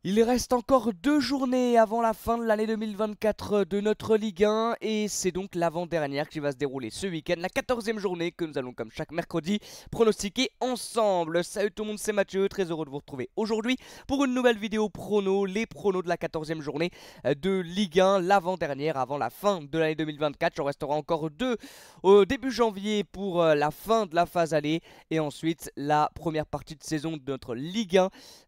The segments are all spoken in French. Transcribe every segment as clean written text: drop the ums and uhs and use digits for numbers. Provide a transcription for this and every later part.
Il reste encore 2 journées avant la fin de l'année 2024 de notre Ligue 1 et c'est donc l'avant-dernière qui va se dérouler ce week-end, la 14e journée que nous allons comme chaque mercredi pronostiquer ensemble. Salut tout le monde, c'est Mathieu, très heureux de vous retrouver aujourd'hui pour une nouvelle vidéo prono, les pronos de la 14e journée de Ligue 1, l'avant-dernière avant la fin de l'année 2024. J'en restera encore 2 au début janvier pour la fin de la phase aller et ensuite la première partie de saison de notre Ligue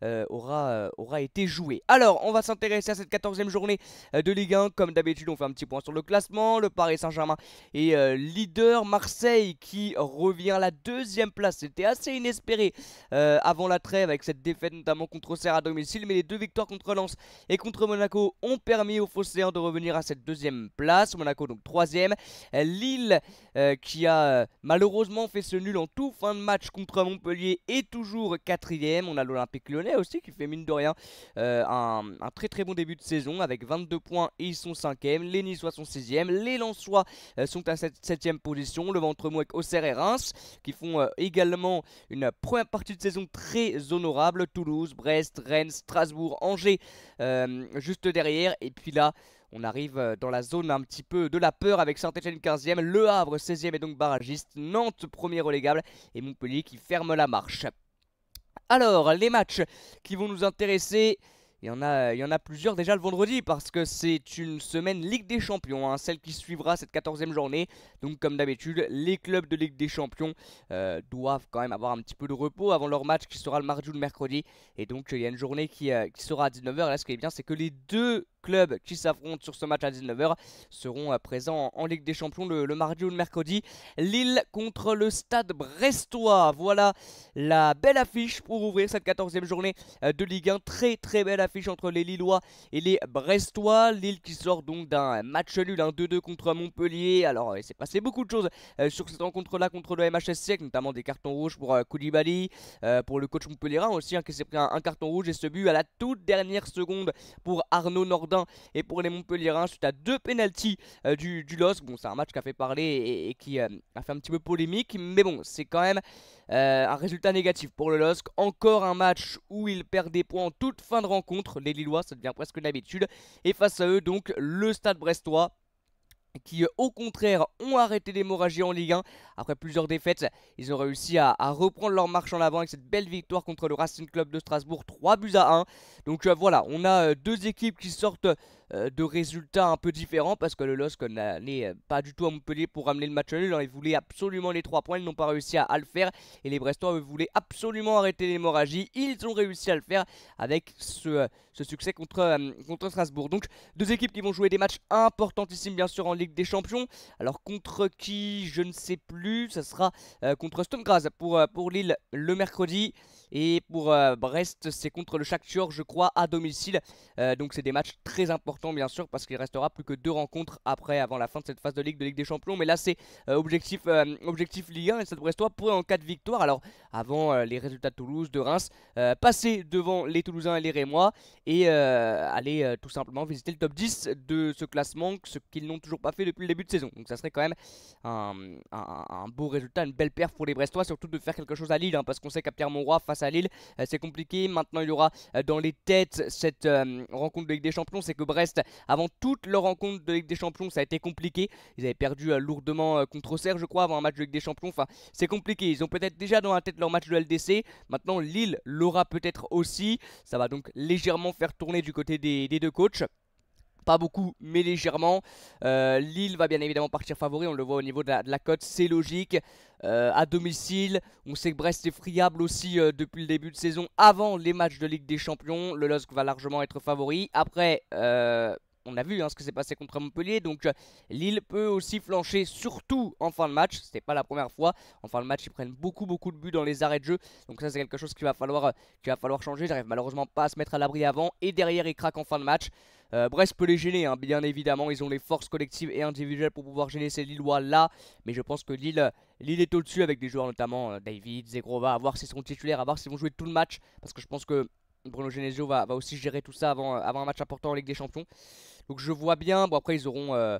1 aura été joué. Alors, on va s'intéresser à cette 14e journée de Ligue 1. Comme d'habitude, on fait un petit point sur le classement. Le Paris Saint-Germain est leader. Marseille qui revient à la 2e place. C'était assez inespéré avant la trêve avec cette défaite notamment contre Auxerre à domicile. Mais les 2 victoires contre Lens et contre Monaco ont permis aux Phocéens de revenir à cette 2e place. Monaco donc 3e. Lille qui a malheureusement fait ce nul en tout fin de match contre Montpellier est toujours 4e. On a l'Olympique Lyonnais aussi qui fait mine de rien un très très bon début de saison avec 22 points et ils sont 5e. Les Niçois sont 6e. Les Lensois sont à cette 7e position. Le ventre mou avec Auxerre et Reims qui font également une première partie de saison très honorable. Toulouse, Brest, Rennes, Strasbourg, Angers juste derrière. Et puis là on arrive dans la zone un petit peu de la peur avec Saint-Etienne 15e, Le Havre 16e et donc barragiste, Nantes premier relégable et Montpellier qui ferme la marche. Alors, les matchs qui vont nous intéresser, il y en a plusieurs déjà le vendredi parce que c'est une semaine Ligue des Champions, hein, celle qui suivra cette 14e journée. Donc comme d'habitude, les clubs de Ligue des Champions doivent quand même avoir un petit peu de repos avant leur match qui sera le mardi ou le mercredi. Et donc il y a une journée qui sera à 19h. Là ce qui est bien c'est que les deux clubs qui s'affrontent sur ce match à 19h seront présents en Ligue des Champions le mardi ou le mercredi. Lille contre le Stade Brestois, voilà la belle affiche pour ouvrir cette 14e journée de Ligue 1. Très très belle affiche entre les Lillois et les Brestois. Lille qui sort donc d'un match nul, un 2-2 contre Montpellier. Alors il s'est passé beaucoup de choses sur cette rencontre là contre le MHSC, avec notamment des cartons rouges pour Koulibaly, pour le coach montpelliérain aussi, qui s'est pris un carton rouge, et ce but à la toute dernière seconde pour Arnaud Nordin et pour les Montpelliérains suite à 2 pénaltys du LOSC. Bon, c'est un match qui a fait parler et qui a fait un petit peu polémique, mais bon, c'est quand même un résultat négatif pour le LOSC. Encore un match où il perd des points en toute fin de rencontre. Les Lillois, ça devient presque une habitude. Et face à eux, donc, le Stade Brestois qui au contraire ont arrêté l'hémorragie en Ligue 1. Après plusieurs défaites, ils ont réussi à reprendre leur marche en avant avec cette belle victoire contre le Racing Club de Strasbourg, 3-1. Donc voilà, on a deux équipes qui sortent de résultats un peu différents parce que le LOSC n'allait pas du tout à Montpellier pour ramener le match nul, hein. Ils voulaient absolument les 3 points, ils n'ont pas réussi à le faire, et les Brestois eux voulaient absolument arrêter l'hémorragie. Ils ont réussi à le faire avec ce succès contre Strasbourg. Donc deux équipes qui vont jouer des matchs importantissimes bien sûr en Ligue des Champions. Alors contre qui je ne sais plus, ça sera contre Sturm Graz pour Lille le mercredi. Et pour Brest, c'est contre le Shakhtar, je crois, à domicile. Donc c'est des matchs très importants bien sûr parce qu'il restera plus que 2 rencontres après, avant la fin de cette phase de Ligue des Champions. Mais là c'est objectif Ligue 1, et cette Brestois pourrait en cas de victoire, alors avant les résultats de Toulouse, de Reims, passer devant les Toulousains et les Rémois et aller tout simplement visiter le top 10 de ce classement, ce qu'ils n'ont toujours pas fait depuis le début de saison. Donc ça serait quand même un beau résultat, une belle perf pour les Brestois, surtout de faire quelque chose à Lille, hein, parce qu'on sait qu'à Pierre-Mauroy face à Lille c'est compliqué. Maintenant il y aura dans les têtes cette rencontre de Ligue des Champions, c'est que Brest, avant toute leur rencontre de Ligue des Champions, ça a été compliqué. Ils avaient perdu lourdement contre Auxerre je crois avant un match de Ligue des Champions. Enfin c'est compliqué, ils ont peut-être déjà dans la tête leur match de LDC. Maintenant Lille l'aura peut-être aussi. Ça va donc légèrement faire tourner du côté des deux coachs. Pas beaucoup, mais légèrement. Lille va bien évidemment partir favori, on le voit au niveau de la cote, c'est logique. À domicile, on sait que Brest est friable aussi depuis le début de saison, avant les matchs de Ligue des Champions. Le LOSC va largement être favori. Après, on a vu ce que s'est passé contre Montpellier, donc Lille peut aussi flancher, surtout en fin de match. C'était pas la première fois. En fin de match, ils prennent beaucoup de buts dans les arrêts de jeu, donc ça c'est quelque chose qu'il va falloir changer. J'arrive malheureusement pas à se mettre à l'abri avant, et derrière ils craquent en fin de match. Brest peut les gêner, hein, bien évidemment. Ils ont les forces collectives et individuelles pour pouvoir gêner ces Lillois là, mais je pense que Lille est au-dessus avec des joueurs notamment David, Zegrova, à voir s'ils seront titulaires, à voir s'ils vont jouer tout le match, parce que je pense que Bruno Genesio va aussi gérer tout ça avant un match important en Ligue des Champions. Donc je vois bien. Bon, après ils auront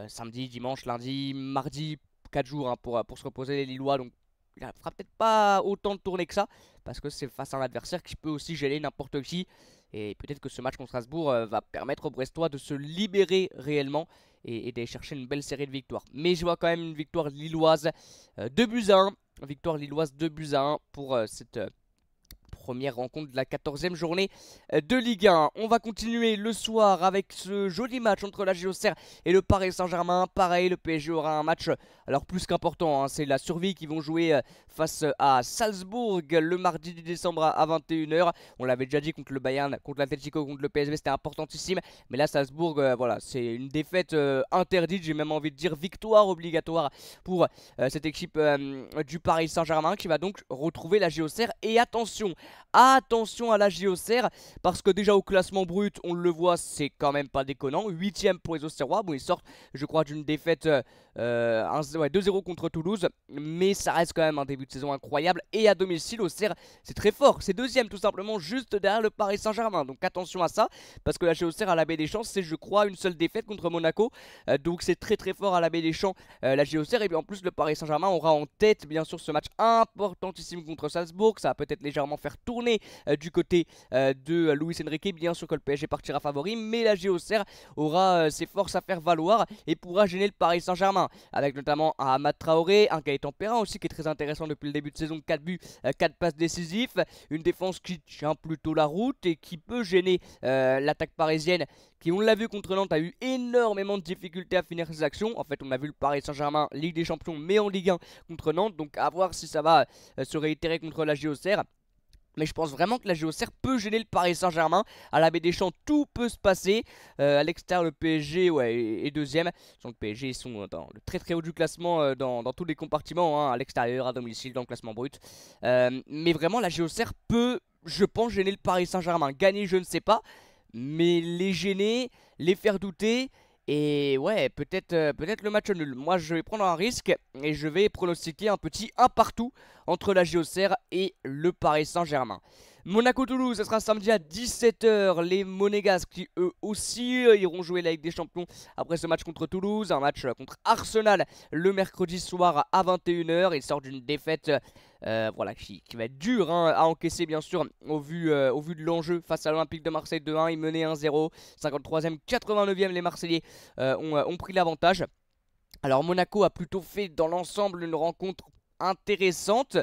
samedi, dimanche, lundi, mardi, 4 jours pour se reposer les Lillois. Donc il ne fera peut-être pas autant de tournées que ça, parce que c'est face à un adversaire qui peut aussi gêner n'importe qui. Et peut-être que ce match contre Strasbourg va permettre aux Brestois de se libérer réellement et d'aller chercher une belle série de victoires. Mais je vois quand même une victoire lilloise 2 buts à 1. Victoire lilloise 2 buts à 1 pour cette première rencontre de la 14e journée de Ligue 1. On va continuer le soir avec ce joli match entre la Auxerre et le Paris Saint-Germain. Pareil, le PSG aura un match alors plus qu'important, hein, c'est la survie qui vont jouer face à Salzbourg le mardi 10 décembre à 21h. On l'avait déjà dit contre le Bayern, contre l'Atlético, contre le PSV, c'était importantissime. Mais là, Salzbourg, voilà, c'est une défaite interdite, j'ai même envie de dire victoire obligatoire pour cette équipe du Paris Saint-Germain qui va donc retrouver la Auxerre. Et attention à la Auxerre, parce que déjà au classement brut, on le voit, c'est quand même pas déconnant. 8ème pour les Auxerrois. Bon, ils sortent, je crois, d'une défaite 2-0 contre Toulouse, mais ça reste quand même un début de saison incroyable. Et à domicile, Auxerre, c'est très fort. C'est 2ème tout simplement, juste derrière le Paris Saint-Germain. Donc attention à ça, parce que la Auxerre à la Baie des Champs, c'est, je crois, une seule défaite contre Monaco. Donc c'est très très fort à la Baie des Champs, la Auxerre. Et bien en plus, le Paris Saint-Germain aura en tête, bien sûr, ce match importantissime contre Salzbourg. Ça va peut-être légèrement faire tourner du côté de Luis Enrique. Bien sûr que le PSG partira favori, mais la Auxerre aura ses forces à faire valoir et pourra gêner le Paris Saint-Germain, avec notamment un Amad Traoré, un Gaëtan Perrin aussi qui est très intéressant depuis le début de saison. 4 buts, 4 passes décisifs, une défense qui tient plutôt la route et qui peut gêner l'attaque parisienne, qui, on l'a vu contre Nantes, a eu énormément de difficultés à finir ses actions. En fait, on a vu le Paris Saint-Germain Ligue des Champions mais en Ligue 1 contre Nantes, donc à voir si ça va se réitérer contre la Auxerre. Mais je pense vraiment que la Auxerre peut gêner le Paris Saint-Germain. À la Baie des Champs, tout peut se passer. À l'extérieur, le PSG est 2ème. Le PSG, ils sont dans le très très haut du classement dans tous les compartiments, hein, à l'extérieur, à domicile, dans le classement brut. Mais vraiment, la Auxerre peut, je pense, gêner le Paris Saint-Germain. Gagner, je ne sais pas. Mais les gêner, les faire douter. Et ouais, peut-être le match nul. Moi, je vais prendre un risque et je vais pronostiquer un petit 1 partout entre la Auxerre et le Paris Saint-Germain. Monaco-Toulouse, ce sera samedi à 17h. Les Monégasques qui eux aussi iront jouer la Ligue des Champions après ce match contre Toulouse. Un match contre Arsenal le mercredi soir à 21h. Ils sortent d'une défaite voilà, qui va être dure hein, à encaisser bien sûr au vu de l'enjeu face à l'Olympique de Marseille 2-1. Ils menaient 1-0. 53e, 89e, les Marseillais ont pris l'avantage. Alors Monaco a plutôt fait dans l'ensemble une rencontre intéressante.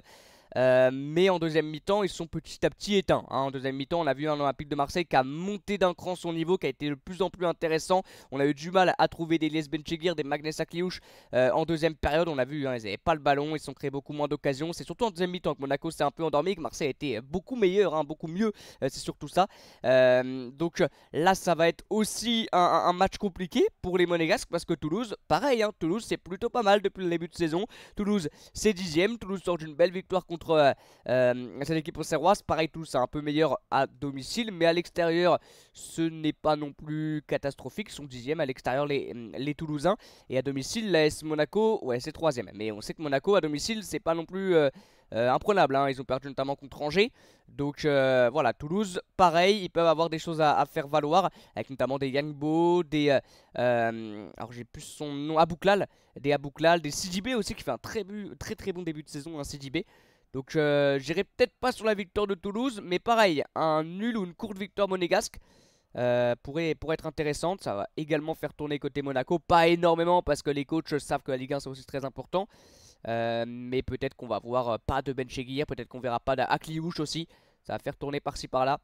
Mais en deuxième mi-temps, ils sont petit à petit éteints. Hein. En deuxième mi-temps, on a vu un Olympique de Marseille qui a monté d'un cran son niveau, qui a été de plus en plus intéressant. On a eu du mal à trouver des Lies Benchegir, des Magnus Akliouche en deuxième période. On a vu, hein, ils n'avaient pas le ballon, ils se sont créés beaucoup moins d'occasions. C'est surtout en deuxième mi-temps que Monaco s'est un peu endormi, que Marseille a été beaucoup meilleur, hein, beaucoup mieux. C'est surtout ça. Donc là, ça va être aussi un match compliqué pour les Monégasques, parce que Toulouse, pareil, hein, Toulouse, c'est plutôt pas mal depuis le début de saison. Toulouse, c'est 10ème. Toulouse sort d'une belle victoire contre cette équipe auxerroise. Pareil, Toulouse c'est un peu meilleur à domicile, mais à l'extérieur ce n'est pas non plus catastrophique. Ils sont 10ème à l'extérieur les Toulousains, et à domicile l'AS Monaco, ouais, c'est 3ème. Mais on sait que Monaco à domicile c'est pas non plus imprenable, hein. Ils ont perdu notamment contre Angers. Donc voilà, Toulouse, pareil, ils peuvent avoir des choses à faire valoir, avec notamment des Yangbo, des alors j'ai plus son nom, Abouklal, des Sidibé aussi qui fait un très très bon début de saison, un Sidibé. Donc j'irai peut-être pas sur la victoire de Toulouse, mais pareil, un nul ou une courte victoire monégasque pourrait être intéressante. Ça va également faire tourner côté Monaco, pas énormément parce que les coachs savent que la Ligue 1 c'est aussi très important. Mais peut-être qu'on va voir pas de Benchegir, peut-être qu'on verra pas d'Akliouche aussi. Ça va faire tourner par-ci par-là.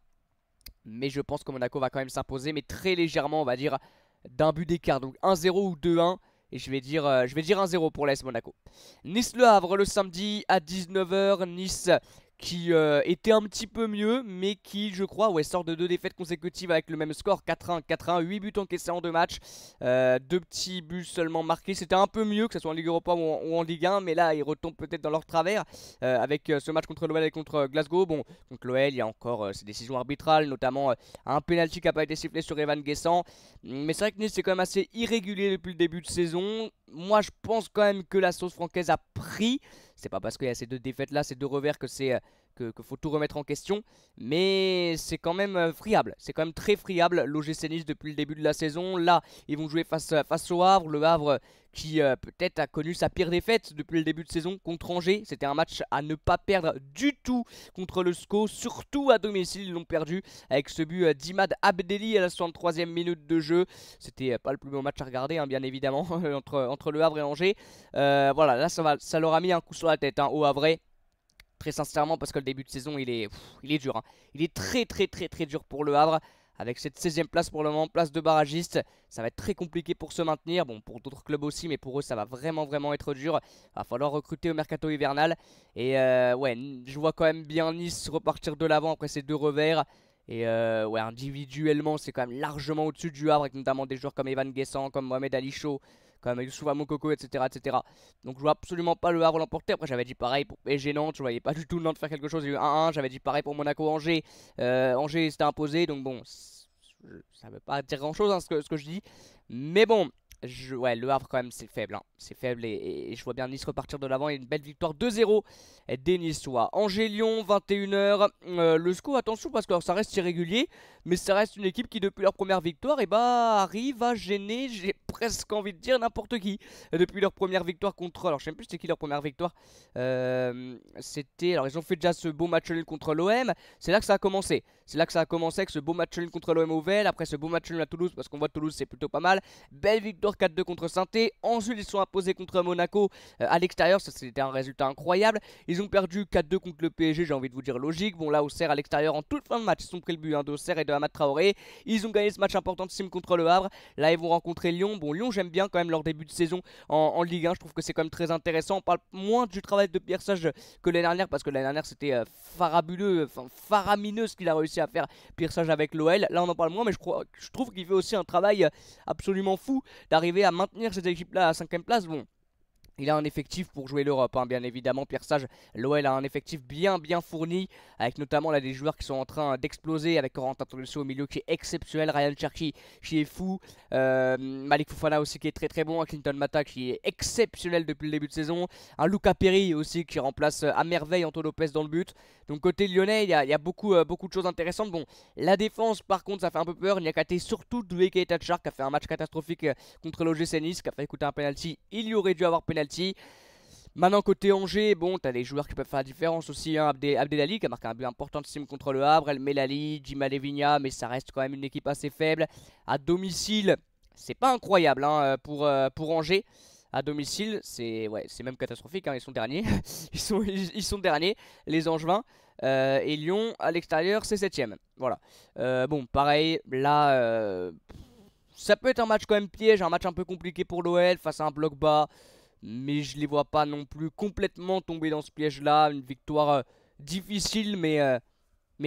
Mais je pense que Monaco va quand même s'imposer, mais très légèrement, on va dire, d'un but d'écart. Donc 1-0 ou 2-1. Et je vais dire 1-0 pour l'AS Monaco. Nice-Le Havre le samedi à 19h. Nice qui était un petit peu mieux, mais qui, je crois, ouais, sort de 2 défaites consécutives avec le même score, 4-1, 4-1, 8 buts encaissés en 2 matchs, 2 petits buts seulement marqués. C'était un peu mieux, que ce soit en Ligue Europa ou en Ligue 1, mais là, ils retombent peut-être dans leur travers, avec ce match contre l'OL et contre Glasgow. Bon, contre l'OL, il y a encore ces décisions arbitrales, notamment un penalty qui n'a pas été sifflé sur Evan Guessant. Mais c'est vrai que Nice, c'est quand même assez irrégulier depuis le début de saison. Moi, je pense quand même que la sauce francaise a pris. C'est pas parce qu'il y a ces 2 défaites là, ces 2 revers, que que faut tout remettre en question. Mais c'est quand même friable. C'est quand même très friable l'OGC Nice depuis le début de la saison. Là, ils vont jouer face au Havre. Le Havre qui peut-être a connu sa pire défaite depuis le début de saison contre Angers. C'était un match à ne pas perdre du tout contre le SCO. Surtout à domicile, ils l'ont perdu avec ce but d'Imad Abdelli à la 63e minute de jeu. C'était pas le plus beau match à regarder, hein, bien évidemment, entre le Havre et Angers. Voilà, là ça leur a mis un coup sur la tête, hein, au Havre. Très sincèrement, parce que le début de saison il est dur, hein. Il est très dur pour le Havre. Avec cette 16e place pour le moment, place de barragiste, ça va être très compliqué pour se maintenir. Bon, pour d'autres clubs aussi, mais pour eux ça va vraiment être dur. Il va falloir recruter au mercato hivernal. Et ouais, je vois quand même bien Nice repartir de l'avant après ces deux revers. Et ouais, individuellement c'est quand même largement au-dessus du Havre, avec notamment des joueurs comme Evan Guessant, comme Mohamed Ali Chaud, comme Youssoufa Moukoko, etc. Donc je vois absolument pas le Havre l'emporter. Après j'avais dit pareil pour PSG Nantes, je voyais pas du tout le Nantes faire quelque chose. Il y a eu 1-1, j'avais dit pareil pour Monaco Angers. Angers s'était imposé, donc bon, ça veut pas dire grand chose, hein, ce que je dis. Mais bon, ouais, le Havre quand même c'est faible, hein. C'est faible et je vois bien Nice repartir de l'avant et une belle victoire 2-0 des Niçois. Angers-Lyon 21h. Le SCO, attention parce que alors, ça reste irrégulier, mais ça reste une équipe qui depuis leur première victoire arrive à gêner, j'ai presque envie de dire n'importe qui. Depuis leur première victoire contre, alors je sais même plus c'était qui leur première victoire. C'était, alors ils ont fait déjà ce beau match nul contre l'OM. C'est là que ça a commencé. C'est là que ça a commencé avec ce beau match nul contre l'OM au Vel. Après ce beau match nul à Toulouse, parce qu'on voit Toulouse c'est plutôt pas mal. Belle victoire 4-2 contre Saint-Étienne. Ensuite ils sont imposés contre Monaco à l'extérieur. Ça c'était un résultat incroyable. Ils ont perdu 4-2 contre le PSG, j'ai envie de vous dire logique. Bon là Auxerre à l'extérieur en toute fin de match, ils ont pris le but, hein, d'Auxerre et de Hamad Traoré. Ils ont gagné ce match importantissime contre le Havre. Là ils vont rencontrer Lyon. Bon Lyon j'aime bien quand même leur début de saison en Ligue 1. Je trouve que c'est quand même très intéressant. On parle moins du travail de Pierre Sage que l'année dernière, parce que l'année dernière c'était farabuleux, enfin faramineux ce qu'il a réussi à faire Pierre Sage avec l'OL. Là on en parle moins, mais je trouve qu'il fait aussi un travail absolument fou d'arriver à maintenir cette équipe là à 5ème place. Bon, il a un effectif pour jouer l'Europe, hein, bien évidemment. Pierre Sage, l'OL a un effectif bien fourni, avec notamment là des joueurs qui sont en train d'exploser, avec Corentin Tolisso au milieu qui est exceptionnel, Ryan Cherki qui est fou, Malik Fofana aussi qui est très bon, Clinton Mata qui est exceptionnel depuis le début de saison, un Luca Perry aussi qui remplace à merveille Anto Lopez dans le but. Donc côté lyonnais, il y a beaucoup de choses intéressantes. Bon, la défense par contre ça fait un peu peur. Niakate surtout Doué Keita Tchar qui a fait un match catastrophique contre l'OGC Nice, qui a fait écouter un penalty. Il y aurait dû avoir penalty. Maintenant côté Angers, bon t'as des joueurs qui peuvent faire la différence aussi, hein. Abdelali qui a marqué un but importantissime contre le Havre, El Melali, Djima Levinia, mais ça reste quand même une équipe assez faible. À domicile, c'est pas incroyable, hein, pour Angers. À domicile, c'est même catastrophique, hein, ils sont derniers. ils sont derniers, les Angevins. Et Lyon, à l'extérieur, c'est 7ème. Voilà. Bon, pareil, là, ça peut être un match quand même piège, un match un peu compliqué pour l'OL face à un bloc bas. Mais je les vois pas non plus complètement tomber dans ce piège-là. Une victoire difficile, mais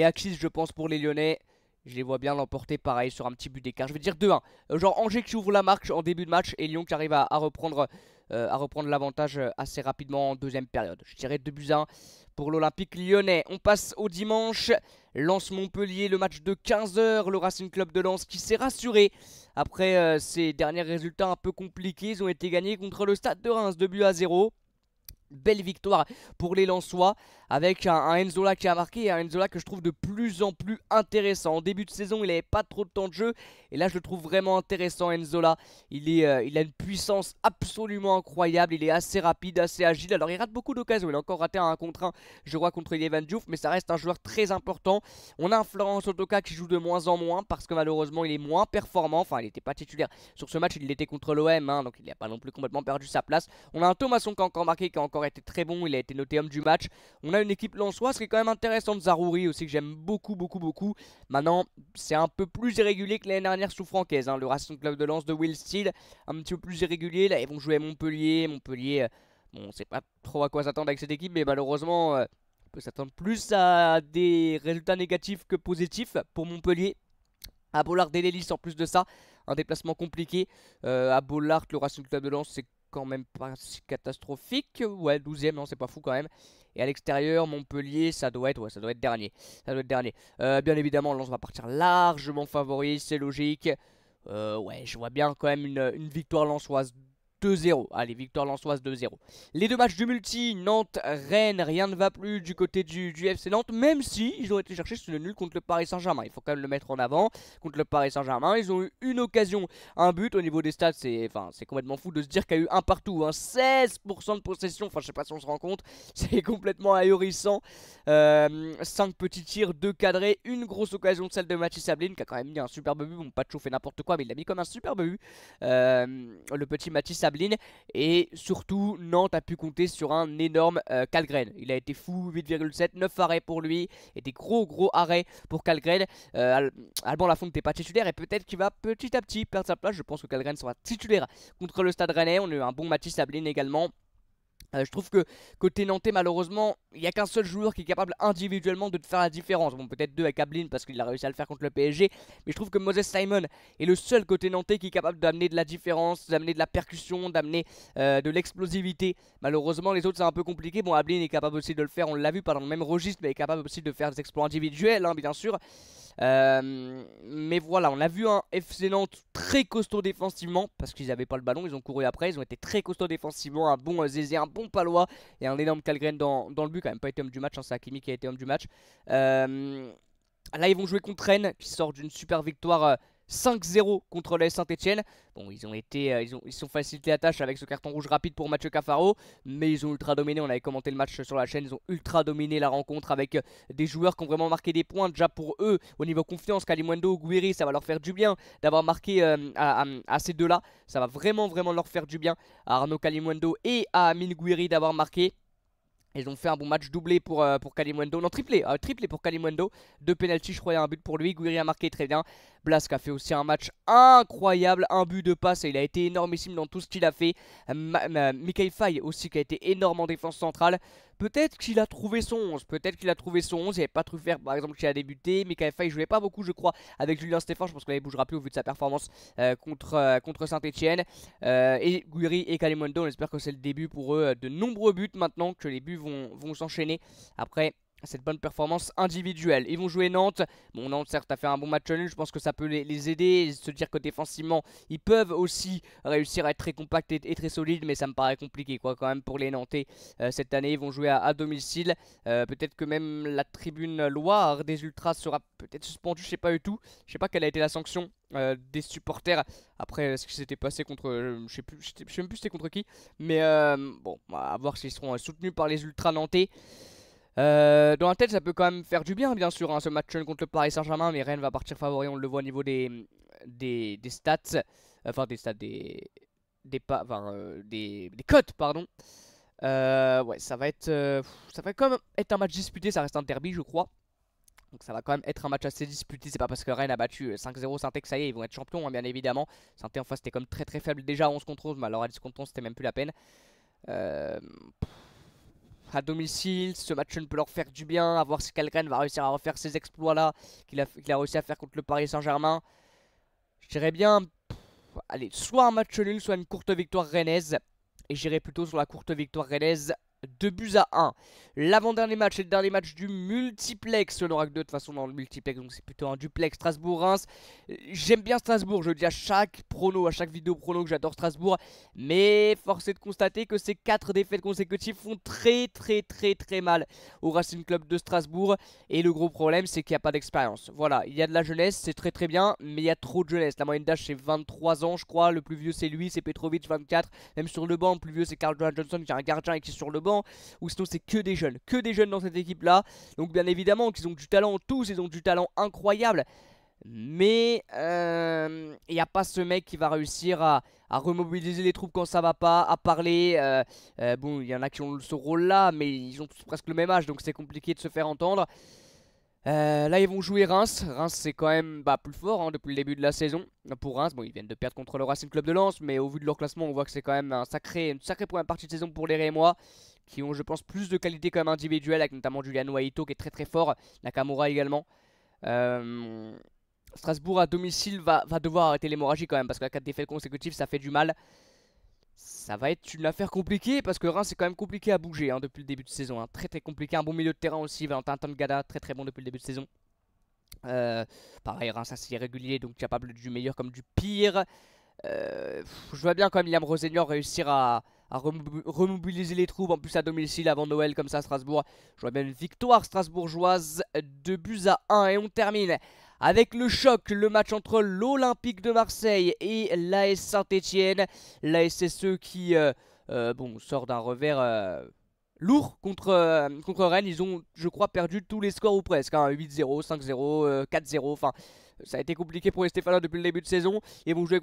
acquise, je pense, pour les Lyonnais. Je les vois bien l'emporter pareil sur un petit but d'écart. Je vais dire 2-1. Genre Angers qui ouvre la marque en début de match et Lyon qui arrive à reprendre l'avantage assez rapidement en deuxième période. Je dirais 2-1 pour l'Olympique lyonnais. On passe au dimanche. Lens-Montpellier, le match de 15 h. Le Racing Club de Lens qui s'est rassuré après ces derniers résultats un peu compliqués. Ils ont été gagnés contre le Stade de Reims, 2-0. Belle victoire pour les Lensois avec un Enzola qui a marqué, et un Enzola que je trouve de plus en plus intéressant. En début de saison il n'avait pas trop de temps de jeu et là je le trouve vraiment intéressant. Enzola, il a une puissance absolument incroyable, il est assez rapide, assez agile. Alors il rate beaucoup d'occasions, il a encore raté un 1 contre 1 je crois contre Yevan Diouf, mais ça reste un joueur très important. On a un Florence Otoka qui joue de moins en moins parce que malheureusement il est moins performant. Enfin il n'était pas titulaire sur ce match, il l'était contre l'OM, hein, donc il n'a pas non plus complètement perdu sa place. On a un Thomasson qui a encore marqué, qui a encore été très bon, il a été noté homme du match. On a une équipe lensoise qui est quand même intéressante, Zarouri aussi que j'aime beaucoup. Maintenant c'est un peu plus irrégulier que l'année dernière sous Francaise, hein, le Racing Club de Lens de Will Steele, un petit peu plus irrégulier. Là ils vont jouer à Montpellier, bon on sait pas trop à quoi s'attendre avec cette équipe, mais malheureusement on peut s'attendre plus à des résultats négatifs que positifs pour Montpellier. À Bollard et Lélis en plus de ça, un déplacement compliqué. À Bollard, le Racing Club de Lens c'est quand même pas si catastrophique. Ouais, 12ème, non, c'est pas fou quand même. Et à l'extérieur, Montpellier, ça doit être dernier. Ça doit être dernier. Bien évidemment, Lens va partir largement favori, c'est logique. Ouais, je vois bien quand même une victoire lensoise 2-0. Allez, victoire lensoise 2-0. Les deux matchs du multi, Nantes-Rennes, rien ne va plus du côté du FC Nantes, même si ils ont été chercher ce nul contre le Paris Saint-Germain. Il faut quand même le mettre en avant. Contre le Paris Saint-Germain, ils ont eu une occasion, un but. Au niveau des stats, c'est complètement fou de se dire qu'il y a eu un partout, hein. 16% de possession, enfin je sais pas si on se rend compte, c'est complètement ahurissant. 5 petits tirs, 2 cadrés, une grosse occasion de celle de Mathis Sabline qui a quand même mis un superbe but. Bon, pas de chauffer n'importe quoi, mais il a mis comme un superbe but, le petit Mathis Sabline. Et surtout, Nantes a pu compter sur un énorme Kalgren. Il a été fou, 8,7, 9 arrêts pour lui, et des gros arrêts pour Kalgren. Alban Lafont n'était pas titulaire et peut-être qu'il va petit à petit perdre sa place. Je pense que Kalgren sera titulaire contre le Stade Rennais. On a eu un bon Mathis Sabline également. Je trouve que côté nantais, malheureusement, il n'y a qu'un seul joueur qui est capable individuellement de te faire la différence. Bon, peut-être deux avec Ablin parce qu'il a réussi à le faire contre le PSG. Mais je trouve que Moses Simon est le seul côté nantais qui est capable d'amener de la différence, d'amener de la percussion, d'amener de l'explosivité. Malheureusement, les autres, c'est un peu compliqué. Bon, Ablin est capable aussi de le faire, on l'a vu, pas dans le même registre, mais est capable aussi de faire des exploits individuels, hein, bien sûr. Mais voilà, on a vu un FC Nantes très costaud défensivement parce qu'ils n'avaient pas le ballon, ils ont couru après, ils ont été très costauds défensivement, un bon Zézé, un bon Palois et un énorme Kalgren dans le but, quand même pas été homme du match, hein, c'est Hakimi qui a été homme du match. Là ils vont jouer contre Rennes qui sort d'une super victoire 5-0 contre l'AS Saint-Etienne. Bon, ils sont facilité la tâche avec ce carton rouge rapide pour Mathieu Cafaro, mais ils ont ultra dominé. On avait commenté le match sur la chaîne, ils ont ultra dominé la rencontre avec des joueurs qui ont vraiment marqué des points. Déjà pour eux, au niveau confiance, Kalimundo, Gouiri, ça va leur faire du bien d'avoir marqué à ces deux-là. Ça va vraiment leur faire du bien à Arnaud Kalimundo et à Amine Gouiri d'avoir marqué. Ils ont fait un bon match doublé pour Kalimundo. Non, triplé pour Kalimundo. 2 penalties, je crois, et un but pour lui. Gouiri a marqué très bien. Blasque a fait aussi un match incroyable. Un but de passe et il a été énormissime dans tout ce qu'il a fait. Mikhail Faye aussi qui a été énorme en défense centrale. Peut-être qu'il a trouvé son 11. Il n'y avait pas Truffert par exemple qui a débuté. Mikhail Faye jouait pas beaucoup, je crois, avec Julien Stéphan. Je pense qu'il ne bougera plus au vu de sa performance contre Saint-Etienne. Et Gouiri et Kalimundo, on espère que c'est le début pour eux de nombreux buts maintenant, que les buts vont s'enchaîner après cette bonne performance individuelle. Ils vont jouer Nantes. Bon, Nantes certes a fait un bon match nul, je pense que ça peut les aider et se dire que défensivement ils peuvent aussi réussir à être très compacts et très solides, mais ça me paraît compliqué quoi quand même pour les Nantais. Cette année ils vont jouer à domicile. Peut-être que même la tribune Loire des Ultras sera peut-être suspendue, je sais pas du tout. Je sais pas quelle a été la sanction des supporters après ce qui s'était passé contre je sais même plus c'était contre qui, mais bon, à voir s'ils seront soutenus par les Ultras nantais. Dans la tête, ça peut quand même faire du bien sûr, hein, ce match contre le Paris Saint-Germain, mais Rennes va partir favori, on le voit au niveau des stats, enfin des stats, des cotes, pardon. Ouais, ça va quand même être un match disputé, ça reste un derby, je crois. Donc ça va quand même être un match assez disputé. C'est pas parce que Rennes a battu 5-0 Saint-Etienne que ça y est, ils vont être champions, hein, bien évidemment. Saint-Etienne en face c'était comme très faible déjà à 11 contre 11, mais alors à 10 contre 11 c'était même plus la peine. À domicile, ce match ne peut leur faire du bien. À voir si Kalgren va réussir à refaire ces exploits là qu'il a réussi à faire contre le Paris Saint-Germain. Je dirais bien, allez, soit un match nul, soit une courte victoire rennaise. Et j'irai plutôt sur la courte victoire rennaise. 2-1. L'avant-dernier match et le dernier match du multiplex. On aura que deux de toute façon dans le multiplex, donc c'est plutôt un duplex Strasbourg-Reims. J'aime bien Strasbourg, je le dis à chaque prono, à chaque vidéo prono que j'adore Strasbourg. Mais force est de constater que ces 4 défaites consécutives font très mal au Racing Club de Strasbourg. Et le gros problème c'est qu'il n'y a pas d'expérience. Voilà, il y a de la jeunesse, c'est très bien, mais il y a trop de jeunesse. La moyenne d'âge c'est 23 ans je crois, le plus vieux c'est lui, c'est Petrovic 24. Même sur le banc, le plus vieux c'est Carl Johnson qui est un gardien et qui est sur le banc. Ou sinon c'est que des jeunes dans cette équipe là. Donc bien évidemment qu'ils ont du talent, tous ils ont du talent incroyable. Mais il n'y a pas ce mec qui va réussir à remobiliser les troupes quand ça va pas, à parler. Bon, il y en a qui ont ce rôle là, mais ils ont tous presque le même âge, donc c'est compliqué de se faire entendre. Là ils vont jouer Reims. Reims c'est quand même plus fort, hein, depuis le début de la saison. Pour Reims, bon ils viennent de perdre contre le Racing Club de Lens, mais au vu de leur classement on voit que c'est quand même une sacrée première partie de saison pour les Rémois, qui ont je pense plus de qualité quand même individuelle, avec notamment Julian Waito qui est très fort, Nakamura également. Strasbourg à domicile va devoir arrêter l'hémorragie quand même, parce que 4 défaites consécutives ça fait du mal. Ça va être une affaire compliquée parce que Reims c'est quand même compliqué à bouger, hein, depuis le début de saison, hein. Très compliqué, un bon milieu de terrain aussi, Valentin Tangada très bon depuis le début de saison. Pareil, Reims assez irrégulier, donc capable du meilleur comme du pire. Je vois bien quand même Liam Rossignol réussir à remobiliser les troupes, en plus à domicile avant Noël comme ça à Strasbourg. Je vois bien une victoire strasbourgeoise, 2 buts à 1, et on termine avec le choc, le match entre l'Olympique de Marseille et l'AS Saint-Etienne. L'AS SSE qui bon, sort d'un revers lourd contre Rennes. Ils ont, je crois, perdu tous les scores ou presque, hein, 8-0, 5-0, 4-0, enfin... Ça a été compliqué pour les Stéphanois depuis le début de saison. Ils vont jouer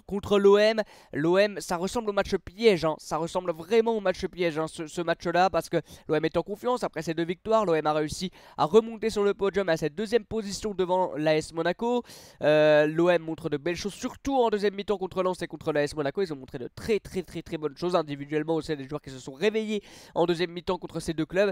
contre l'OM. L'OM, ça ressemble au match piège, hein. Ça ressemble vraiment au match piège, hein, ce match-là. Parce que l'OM est en confiance après ces 2 victoires. L'OM a réussi à remonter sur le podium à cette 2e position devant l'AS Monaco. L'OM montre de belles choses, surtout en deuxième mi-temps contre Lens et contre l'AS Monaco. Ils ont montré de très bonnes choses. Individuellement aussi, des joueurs qui se sont réveillés en deuxième mi-temps contre ces 2 clubs.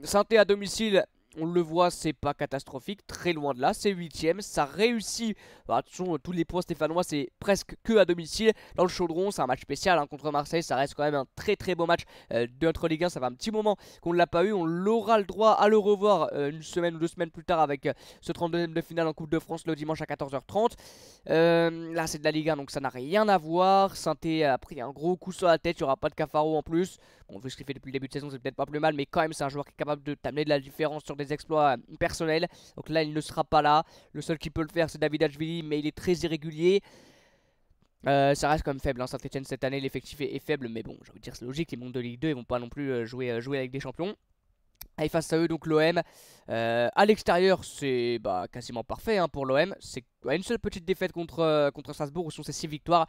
Saint-Étienne à domicile, on le voit, c'est pas catastrophique, très loin de là, c'est 8ème, ça réussit. Bah, attention, tous les points stéphanois, c'est presque que à domicile. Dans le Chaudron, c'est un match spécial, hein, contre Marseille, ça reste quand même un très beau match de notre Ligue 1. Ça fait un petit moment qu'on ne l'a pas eu, on aura le droit à le revoir une semaine ou 2 semaines plus tard avec ce 32ème de finale en Coupe de France le dimanche à 14h30. Là, c'est de la Ligue 1, donc ça n'a rien à voir. Saint-Étienne a pris un gros coup sur la tête, il n'y aura pas de Cafaro en plus. Bon, vu ce qu'il fait depuis le début de saison, c'est peut-être pas plus mal, mais quand même, c'est un joueur qui est capable de t'amener de la différence sur des exploits personnels. Donc là, il ne sera pas là. Le seul qui peut le faire, c'est David Hachvili, mais il est très irrégulier. Ça reste quand même faible, hein. Saint-Etienne cette année, l'effectif est faible, mais bon, j'ai envie de dire, c'est logique. Ils montent de Ligue 2, ils vont pas non plus jouer avec des champions. Et face à eux, donc l'OM, à l'extérieur, c'est quasiment parfait, hein, pour l'OM. C'est une seule petite défaite contre Strasbourg, où sont ces 6 victoires.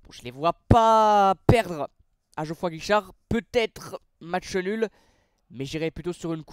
Bon, je les vois pas perdre à Geoffroy Guichard, peut-être match nul, mais j'irai plutôt sur une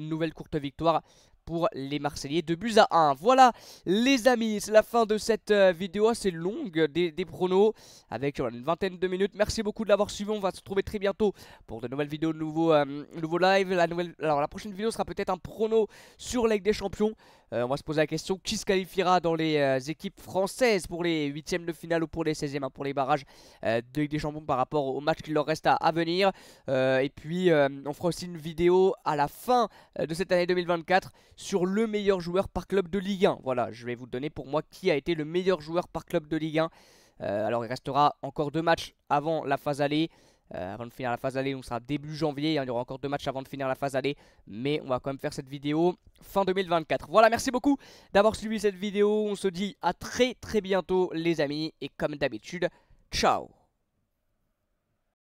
nouvelle courte victoire pour les Marseillais, 2 buts à 1. Voilà les amis, c'est la fin de cette vidéo assez longue des pronos avec une vingtaine de minutes. Merci beaucoup de l'avoir suivi, on va se retrouver très bientôt pour de nouvelles vidéos, de nouveaux lives. Alors la prochaine vidéo sera peut-être un prono sur la Ligue des Champions. On va se poser la question, qui se qualifiera dans les équipes françaises pour les 8ème de finale ou pour les 16ème, hein, pour les barrages de Ligue des Champions par rapport au match qu'il leur reste à venir. Et puis on fera aussi une vidéo à la fin de cette année 2024 sur le meilleur joueur par club de Ligue 1. Voilà, je vais vous donner pour moi qui a été le meilleur joueur par club de Ligue 1. Alors il restera encore 2 matchs avant la phase aller. Avant de finir la phase aller, on sera début janvier, hein, il y aura encore 2 matchs avant de finir la phase aller, mais on va quand même faire cette vidéo fin 2024. Voilà, merci beaucoup d'avoir suivi cette vidéo, on se dit à très bientôt les amis, et comme d'habitude, ciao.